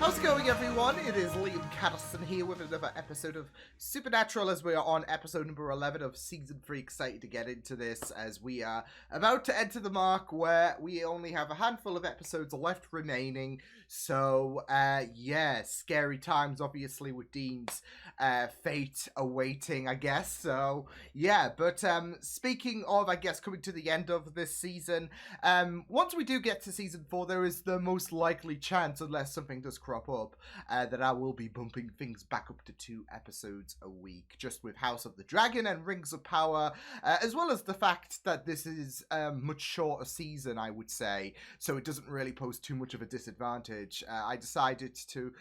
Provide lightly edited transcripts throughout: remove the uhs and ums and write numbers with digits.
How's it going, everyone? It is Liam Catterson here with another episode of Supernatural as we are on episode number 11 of Season 3. Excited to get into this as we are about to enter the mark where we only have a handful of episodes left remaining. So, yeah, scary times, obviously, with Dean's fate awaiting, I guess. So, yeah, but speaking of, I guess, coming to the end of this season, once we do get to Season 4, there is the most likely chance, unless something does crop up, that I will be bumping things back up to 2 episodes a week, just with House of the Dragon and Rings of Power, as well as the fact that this is a much shorter season, I would say, so it doesn't really pose too much of a disadvantage. I decided to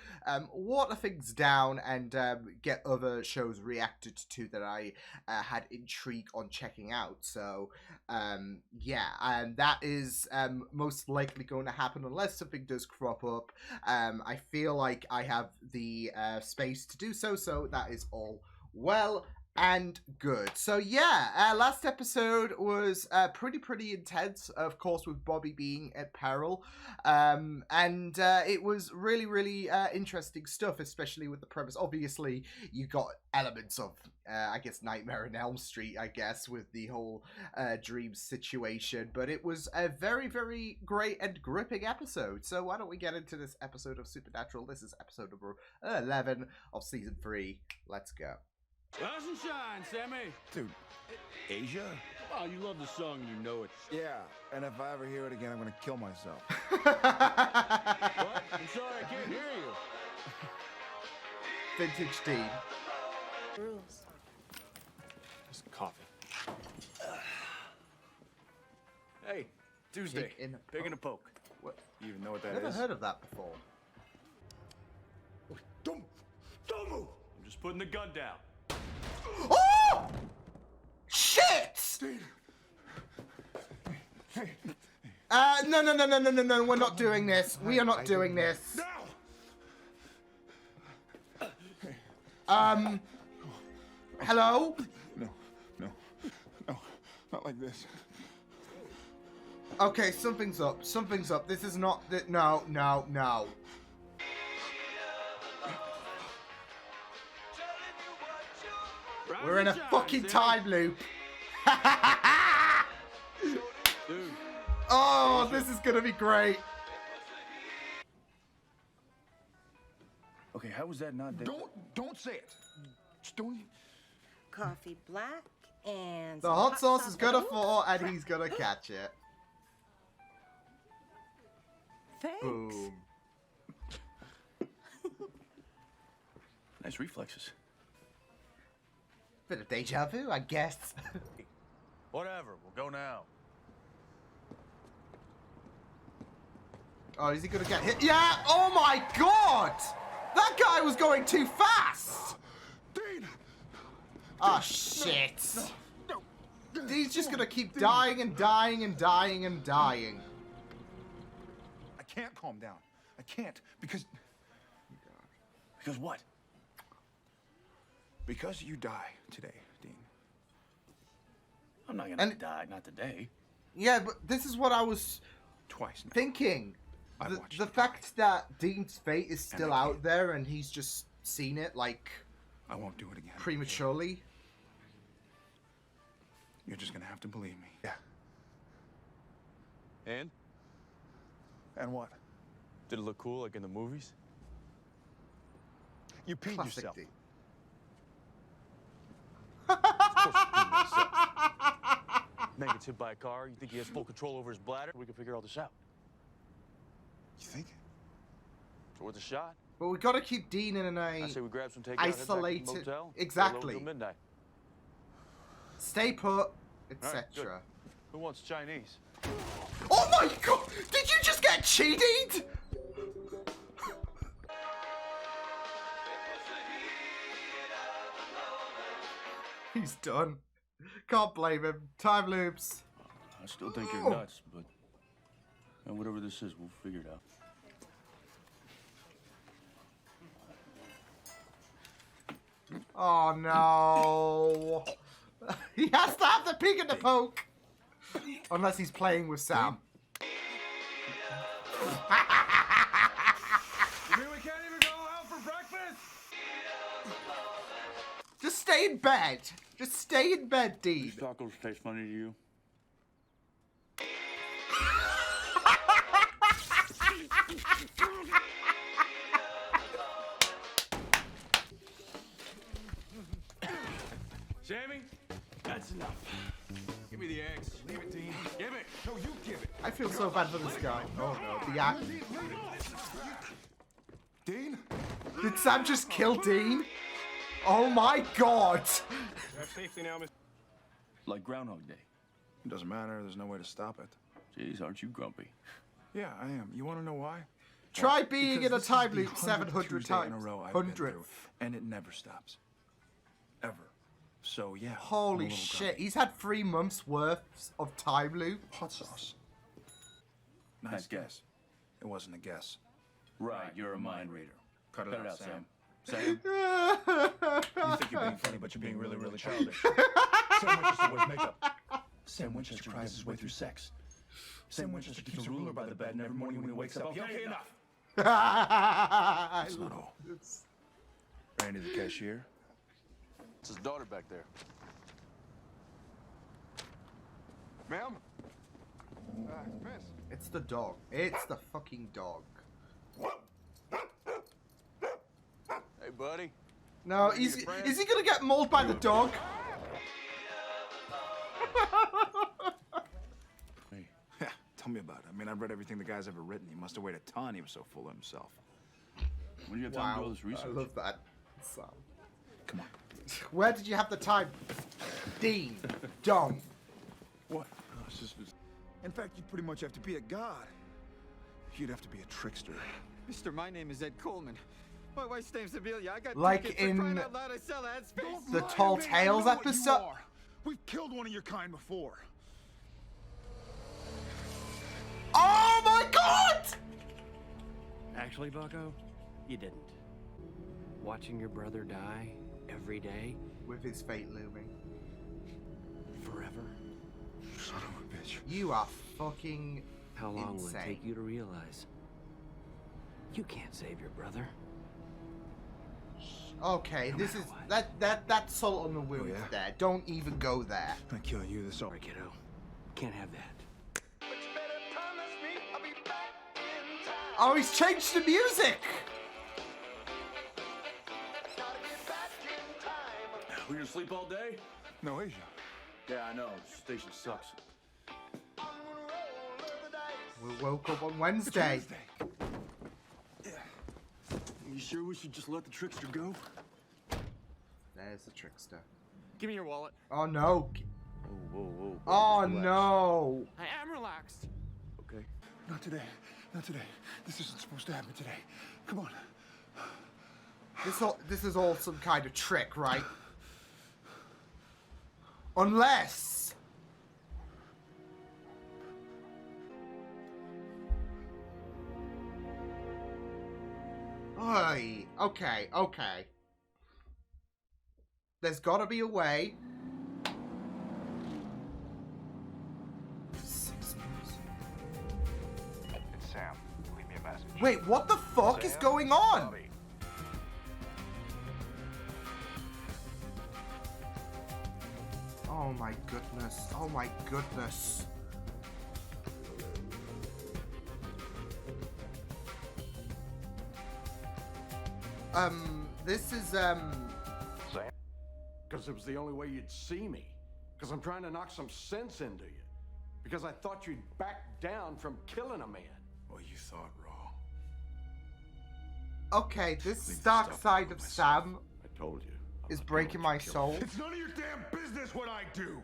water things down and get other shows reacted to that I had intrigue on checking out. So, yeah, and that is most likely going to happen unless something does crop up. I feel like I have the space to do so, so that is all well and good. So yeah, last episode was pretty intense, of course, with Bobby being at peril, and it was really interesting stuff, especially with the premise. Obviously, you got elements of I guess Nightmare on Elm Street, I guess, with the whole dream situation, but it was a very great and gripping episode. So why don't we get into this episode of Supernatural? This is episode number 11 of season 3. Let's go. Rise and shine, Sammy. Dude, Asia? Oh, you love the song, you know it. Yeah, and if I ever hear it again, I'm gonna kill myself. What? I'm sorry, I can't hear you. Vintage Dean. Rules. Just coffee. Hey, Tuesday. Pig in a poke. What? You even know what that Never is? heard of that before. Don't move! I'm just putting the gun down. Oh! Shit! Dean! Hey, No, we're not doing this. We are not doing this. now! Hello? No, not like this. Okay, something's up. This is not... No. We're in a fucking time loop. Dude. Oh, this is gonna be great. Okay, how was that not dead? Don't say it. Just don't. Coffee black and The some hot sauce is gonna Ooh, fall and he's gonna catch it. Thanks. Boom. Nice reflexes. Bit of deja vu, I guess. Whatever, we'll go now. Oh, is he gonna get hit? Yeah! Oh my god! That guy was going too fast! Dean! Oh shit. No. He's just gonna keep dying and dying and dying and dying. I can't calm down. I can't because Because what? because you die today, Dean. I'm not gonna And- die, not today. Yeah, but this is what I was Twice now. thinking. I've watched The it. fact that Dean's fate is still I out can't. there and he's just seen it, like, I won't do it again. prematurely. You're just gonna have to believe me. Yeah. And? And what? Did it look cool like in the movies? You peed Classic yourself. Dean. Of course you peed myself. Man gets hit by a car, you think he has full control over his bladder? We can figure all this out. You think? It's worth a shot. But we gotta keep Dean in I a say we grab some takeout, head back to the isolated... motel, Exactly. till midnight. Stay put, All right, etc. good. Who wants Chinese? Oh my god! Did you just get cheated? He's done. Can't blame him. Time loops. I still think you're nuts, but whatever this is, we'll figure it out. Oh no. He has to have the pig in the poke. Unless he's playing with Sam. You mean we can't stay in bed. Just stay in bed, Dean. These tacos taste funny to you? Sammy, that's enough. Give me the eggs. Leave it, Dean. Give it. No, you give it. I feel so bad for this guy. Oh no, the act. Dean? Did Sam just kill Dean? Oh my god! Safety now, Miss. Like Groundhog Day. It doesn't matter. There's no way to stop it. Jeez, aren't you grumpy? Yeah, I am. You want to know why? Try being Because in a this is time the loop 100th 700 Tuesday times. in a row I've been 100. through, and it never stops. Ever. So yeah. I'm a Holy little shit, grumpy. he's had 3 months worth of time loop. Hot sauce. Nice Nice guess. guess. It wasn't a guess. Right, you're a mind reader. Cut it Cut it out, out, Sam. Sam. Sam? You think you're being funny, but you're being really, really childish. Sam Winchester wears makeup. Sam Winchester cries his way through sex. Sam Winchester keeps a ruler by the bed, and every morning when he wakes up, okay, enough. That's not all. Randy, the cashier. It's his daughter back there. Ma'am? Miss. It's the dog. It's the fucking dog. Hey, buddy. No, is he gonna get mauled by the dog? Hey. Yeah, tell me about it. I mean, I've read everything the guy's ever written. He must have weighed a ton. He was so full of himself. When do you have time to do all Wow, this research? I love that. Sam. Come on. Where did you have the time? Dean. Dong. What? Oh, it's just... In fact, you'd pretty much have to be a god. You'd have to be a trickster. Mister, my name is Ed Coleman. My wife's name's Amelia. I got Like tickets for in crying out loud. I sell ad space. the Lie to Tall me, I Tales know what you episode? are. We've killed one of your kind before. Oh my god! Actually, Bucko, you didn't. Watching your brother die every day, With his fate looming. forever. Son of a bitch. You are fucking How long will it insane. take you to realize you can't save your brother? Okay, this is that's salt on the wound yeah? there. Don't even go there. I'm gonna kill you this Sorry, kiddo. Can't have that. Oh, he's changed the music. We gonna sleep all day? No, Asia. Yeah, I know. The station sucks. We woke up on Wednesday. You sure we should just let the trickster go? There's the trickster. Give me your wallet. Oh no. Whoa, whoa, whoa. Oh Relax. no. I am relaxed. Okay. Not today. Not today. This isn't supposed to happen today. Come on. This is all some kind of trick, right? Unless. Oy. Okay, okay. There's gotta be a way. 6 months. It's Sam. Leave me a message. Wait, what the fuck is Sam? going on? Bobby. Oh my goodness. Oh my goodness. This is, Sam? Because it was the only way you'd see me. Because I'm trying to knock some sense into you. Because I thought you'd back down from killing a man. Well, you thought wrong. okay, this Leave the dark stuff side with of myself. Sam I told you. I'm is not breaking gonna my kill soul. It's none of your damn business what I do.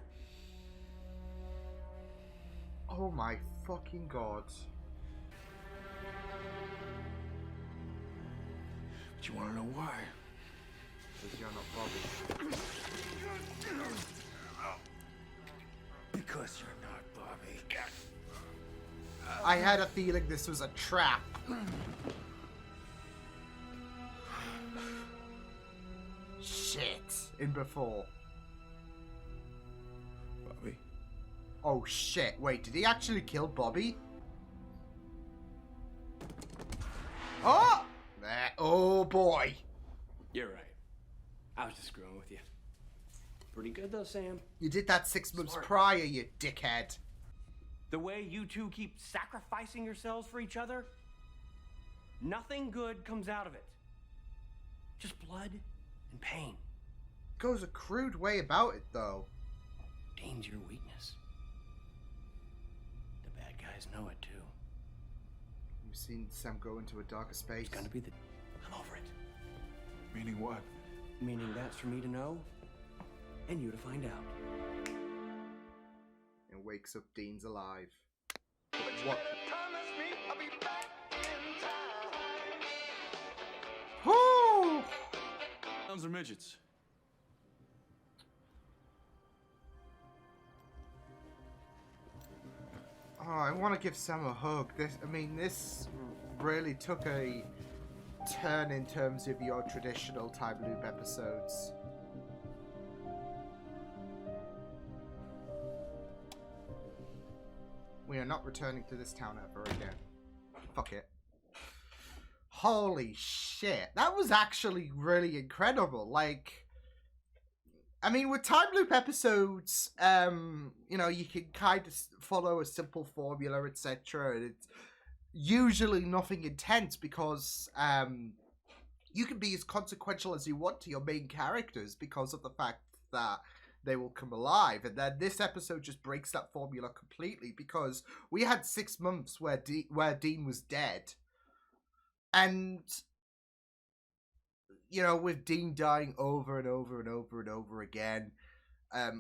Oh my fucking god. But you want to know why? Because you're not Bobby. Because you're not Bobby. I had a feeling this was a trap. Shit. In before. Bobby. Oh shit. Wait, did he actually kill Bobby? Oh! Oh boy. You're right. I was just screwing with you. Pretty good though, Sam. You did that 6 months prior, you dickhead. The way you two keep sacrificing yourselves for each other, nothing good comes out of it. Just blood and pain. Goes a crude way about it, though. Dean's your weakness. The bad guys know it too. We've seen Sam go into a darker space. It's gonna be the... I'm over it. Meaning what? Meaning that's for me to know, and you to find out. And wakes up, Dean's alive. What? Whoo! Clowns are midgets. Oh, I want to give Sam a hug. This really took a turn in terms of your traditional time loop episodes. We are not returning to this town ever again. Fuck it. Holy shit. That was actually really incredible. Like, I mean, with time loop episodes, you know, you can kind of follow a simple formula, etc. And it's usually nothing intense because you can be as consequential as you want to your main characters because of the fact that they will come alive. And then this episode just breaks that formula completely because we had 6 months where Dean was dead. And, you know, with Dean dying over and over and over and over again,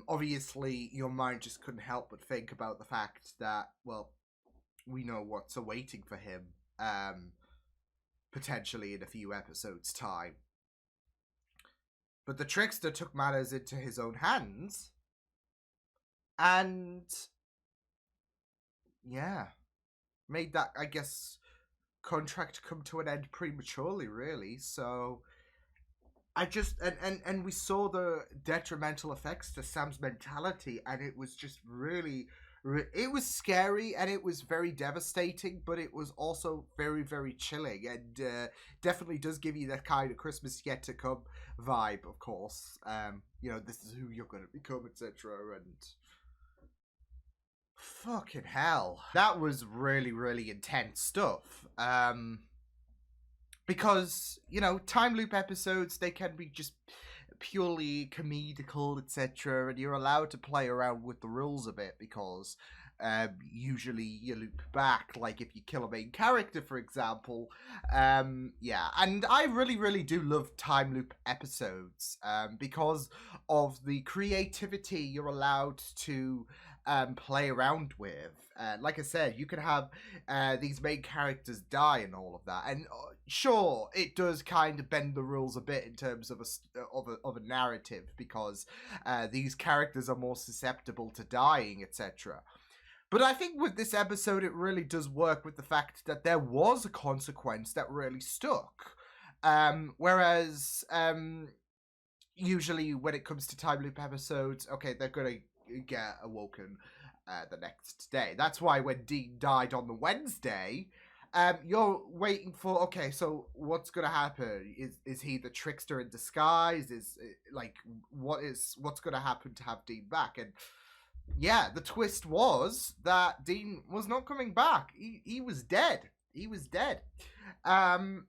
obviously your mind just couldn't help but think about the fact that, well, we know what's awaiting for him, potentially in a few episodes' time. But the trickster took matters into his own hands, and, yeah, made that, I guess, contract come to an end prematurely, really. So I just and we saw the detrimental effects to Sam's mentality, and it was just really it was scary and it was very devastating, but it was also very, very chilling, and definitely does give you that kind of Christmas yet to come vibe, of course. You know, this is who you're going to become, etc. And fucking hell, that was really, really intense stuff. Because, you know, time loop episodes, they can be just purely comedical, etc., and you're allowed to play around with the rules a bit because usually you loop back, like if you kill a main character, for example. Yeah, and I really, really do love time loop episodes because of the creativity you're allowed to play around with. Like I said, you can have these main characters die and all of that, and sure, it does kind of bend the rules a bit in terms of a narrative because these characters are more susceptible to dying, etc. But I think with this episode, it really does work with the fact that there was a consequence that really stuck. Whereas usually when it comes to time loop episodes, okay, they're going to get awoken the next day. That's why when Dean died on the Wednesday, you're waiting for, okay, so what's going to happen? Is he the trickster in disguise? Is like, what's going to happen to have Dean back? And yeah, the twist was that Dean was not coming back. He was dead. He was dead. And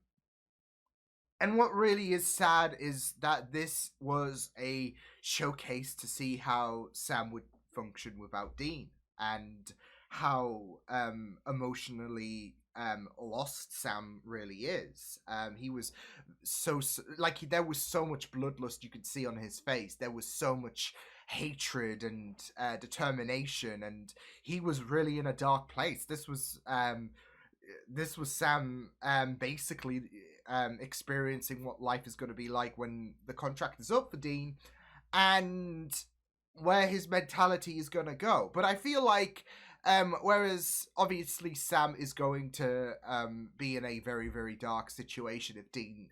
what really is sad is that this was a showcase to see how Sam would function without Dean and how emotionally lost Sam really is. He was so like, there was so much bloodlust you could see on his face. There was so much hatred and determination, and he was really in a dark place. This was Sam basically experiencing what life is going to be like when the contract is up for Dean, and where his mentality is going to go. But I feel like whereas obviously Sam is going to be in a very, very dark situation if Dean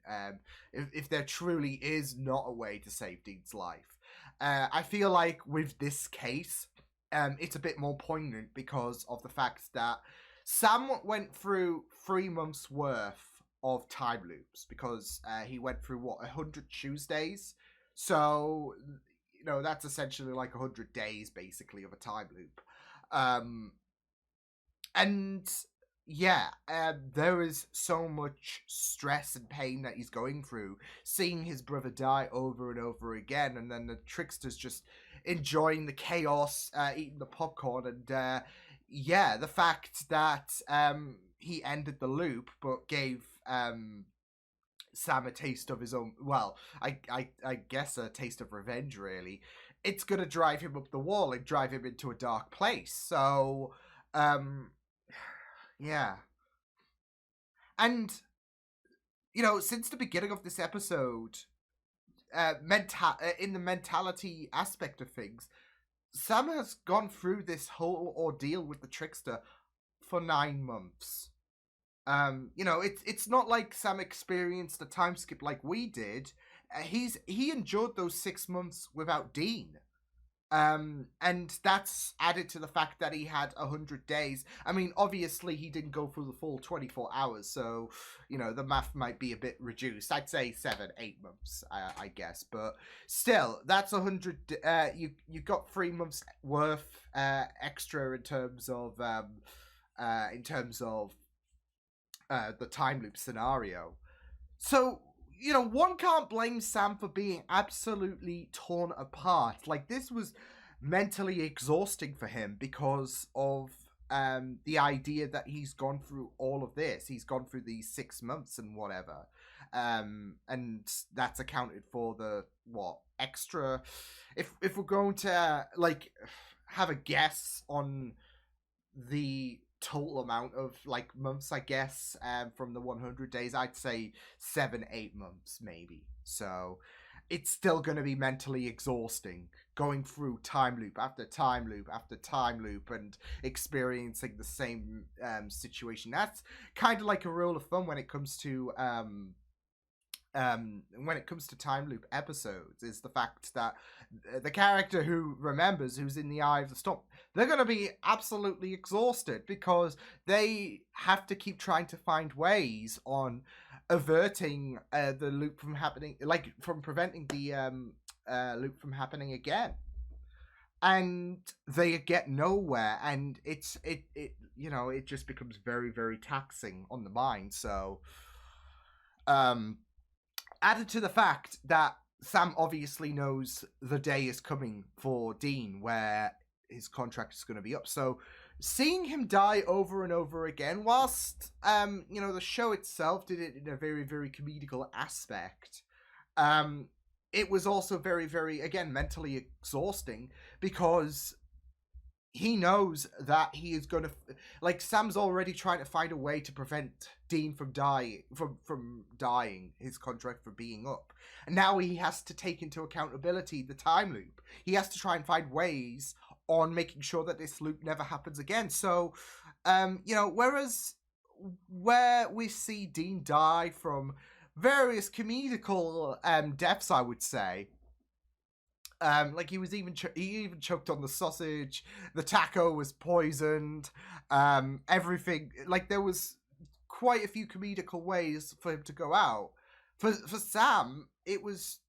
if there truly is not a way to save Dean's life. I feel like with this case, it's a bit more poignant because of the fact that Sam went through 3 months worth of time loops because he went through 100 Tuesdays. So you know, that's essentially like 100 days, basically, of a time loop. And yeah, there is so much stress and pain that he's going through, seeing his brother die over and over again, and then the trickster's just enjoying the chaos, eating the popcorn, and yeah, the fact that he ended the loop but gave Sam a taste of his own, well, I guess a taste of revenge, really. It's gonna drive him up the wall and drive him into a dark place. So yeah. And, you know, since the beginning of this episode, in the mentality aspect of things, Sam has gone through this whole ordeal with the trickster for 9 months. You know, it's not like Sam experienced a time skip like we did. He endured those 6 months without Dean. And that's added to the fact that he had 100 days. I mean, obviously he didn't go through the full 24 hours, so, you know, the math might be a bit reduced. I'd say 7-8 months, I guess, but still, that's 100. You got 3 months worth extra in terms of the time loop scenario. So, you know, one can't blame Sam for being absolutely torn apart. Like, this was mentally exhausting for him because of the idea that he's gone through all of this. He's gone through these 6 months and whatever. And that's accounted for the, extra... If we're going to, like, have a guess on the total amount of like months, I guess, from the 100 days, I'd say 7-8 months maybe. So it's still going to be mentally exhausting going through time loop after time loop after time loop and experiencing the same situation. That's kind of like a rule of thumb when it comes to time loop episodes, is the fact that the character who remembers, who's in the eye of the storm, they're going to be absolutely exhausted because they have to keep trying to find ways on averting the loop from happening, like from preventing the loop from happening again. And they get nowhere, and it you know, it just becomes very, very taxing on the mind. So added to the fact that Sam obviously knows the day is coming for Dean where his contract is going to be up. So seeing him die over and over again, whilst, you know, the show itself did it in a very, very comedical aspect, it was also very, very, again, mentally exhausting because he knows that he is going to, like, Sam's already trying to find a way to prevent Dean from dying, his contract from being up. And now he has to take into accountability the time loop. He has to try and find ways on making sure that this loop never happens again. So, you know, whereas where we see Dean die from various comedical deaths, I would say, like he even choked on the sausage, the taco was poisoned, everything, like there was quite a few comedical ways for him to go out. For Sam, it was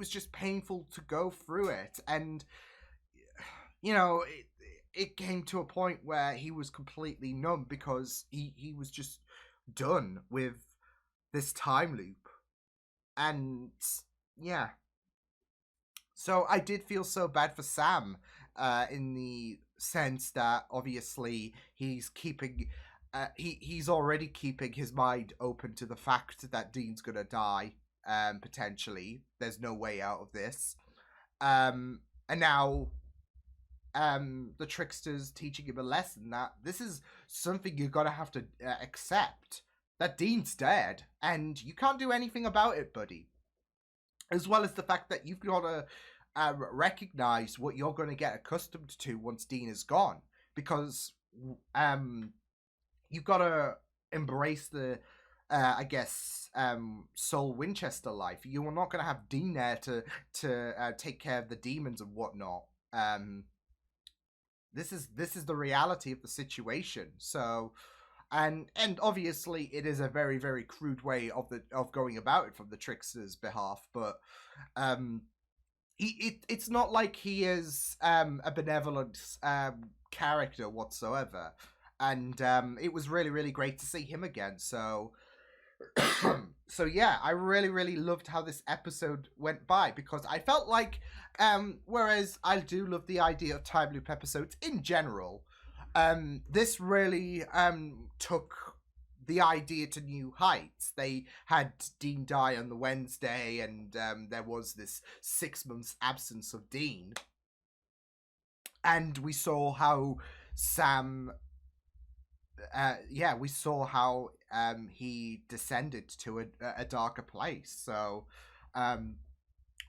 just painful to go through it, and you know, it came to a point where he was completely numb because he was just done with this time loop. And yeah, so I did feel so bad for Sam, in the sense that obviously he's keeping, he's already keeping his mind open to the fact that Dean's gonna die, potentially. There's no way out of this, and now, the trickster's teaching him a lesson that this is something you're gonna have to accept. That Dean's dead, and you can't do anything about it, buddy. As well as the fact that you've got to recognize what you're going to get accustomed to once Dean is gone, because you've got to embrace the, I guess, Saul Winchester life. You are not going to have Dean there to take care of the demons and whatnot. This is the reality of the situation. So. And obviously it is a very, very crude way of going about it from the trickster's behalf, but it's not like he is a benevolent character whatsoever, and it was really, really great to see him again. So so yeah, I really, really loved how this episode went by, because I felt like whereas I do love the idea of time loop episodes in general, this really took the idea to new heights. They had Dean die on the Wednesday, and there was this 6 months absence of Dean. And we saw how Sam, we saw how he descended to a darker place. So,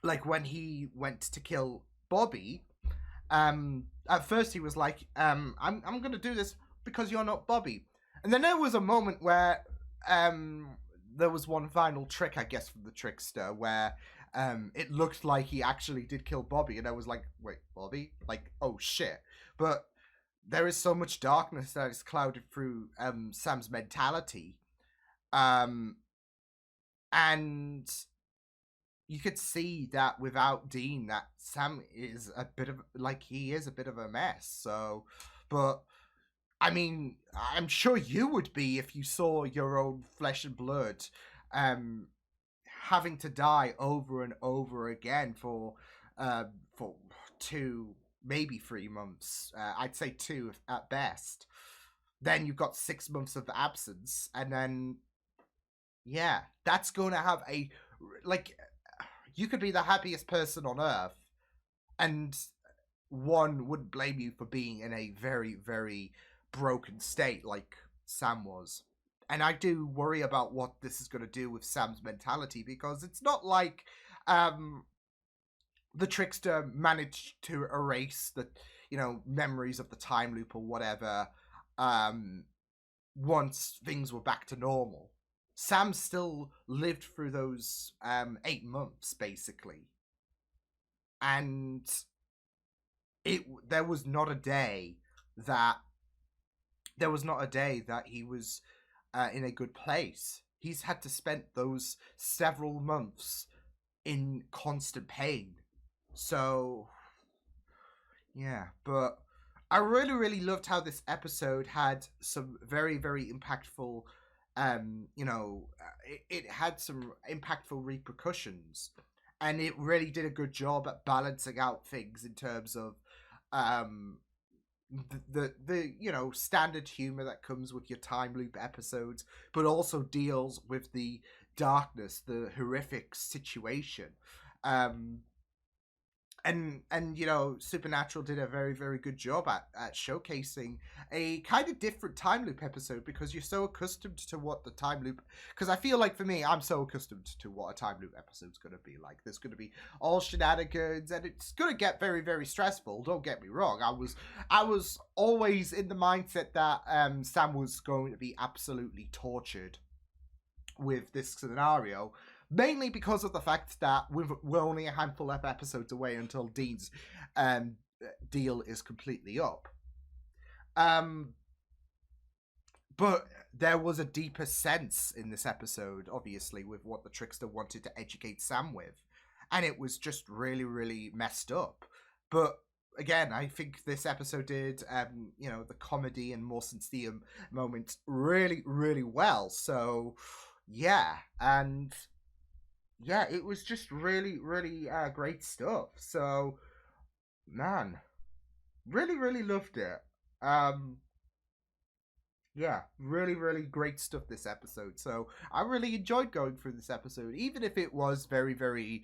like when he went to kill Bobby, at first he was like, I'm gonna do this because you're not Bobby. And then there was a moment where there was one final trick, I guess, from the trickster, where it looked like he actually did kill Bobby, and I was like, wait, Bobby? Like, oh shit. But there is so much darkness that is clouded through Sam's mentality. And you could see that without Dean, that Sam is a bit of, like, he is a bit of a mess. So, but I mean, I'm sure you would be if you saw your own flesh and blood having to die over and over again for 2, maybe 3 months. I'd say 2 at best. Then you've got 6 months of absence, and then yeah, that's going to have a, like, you could be the happiest person on earth, and one wouldn't blame you for being in a very, very broken state like Sam was. And I do worry about what this is going to do with Sam's mentality, because it's not like the trickster managed to erase the, memories of the time loop or whatever once things were back to normal. Sam still lived through those 8 months, basically. And there was not a day that he was in a good place. He's had to spend those several months in constant pain. So, yeah, but I really, really loved how this episode had some very, very impactful, it had some impactful repercussions, and it really did a good job at balancing out things in terms of the standard humor that comes with your time loop episodes, but also deals with the darkness, the horrific situation. And Supernatural did a very, very good job at showcasing a kind of different time loop episode, because you're so accustomed to what the time loop, because I feel like for me, I'm so accustomed to what a time loop episode's going to be like. There's going to be all shenanigans, and it's going to get very, very stressful. Don't get me wrong. I was always in the mindset that Sam was going to be absolutely tortured with this scenario, mainly because of the fact that we're only a handful of episodes away until Dean's deal is completely up. But there was a deeper sense in this episode, obviously, with what the trickster wanted to educate Sam with. And it was just really, really messed up. But again, I think this episode did, the comedy and more sincere moments really, really well. So, yeah. And yeah, it was just really, really great stuff. So, man, really, really loved it. Yeah, really, really great stuff this episode. So, I really enjoyed going through this episode, even if it was very, very,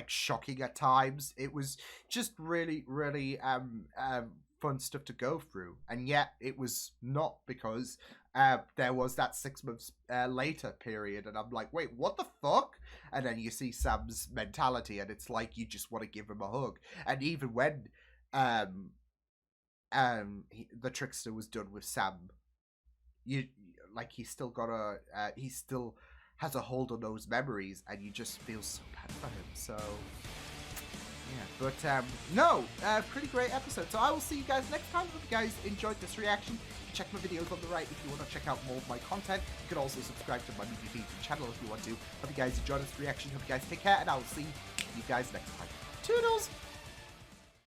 shocking at times. It was just really, really fun stuff to go through. And yet, it was not, because there was that 6 months later period, and I'm like, wait, what the fuck? And then you see Sam's mentality, and it's like you just want to give him a hug. And even when the trickster was done with Sam, he still has a hold on those memories, and you just feel so bad for him. So yeah, but pretty great episode. So I will see you guys next time. Hope you guys enjoyed this reaction. Check my videos on the right if you want to check out more of my content. You can also subscribe to my movie feed channel if you want to. Hope you guys enjoyed this reaction. Hope you guys take care, and I will see you you guys next time. Toodles!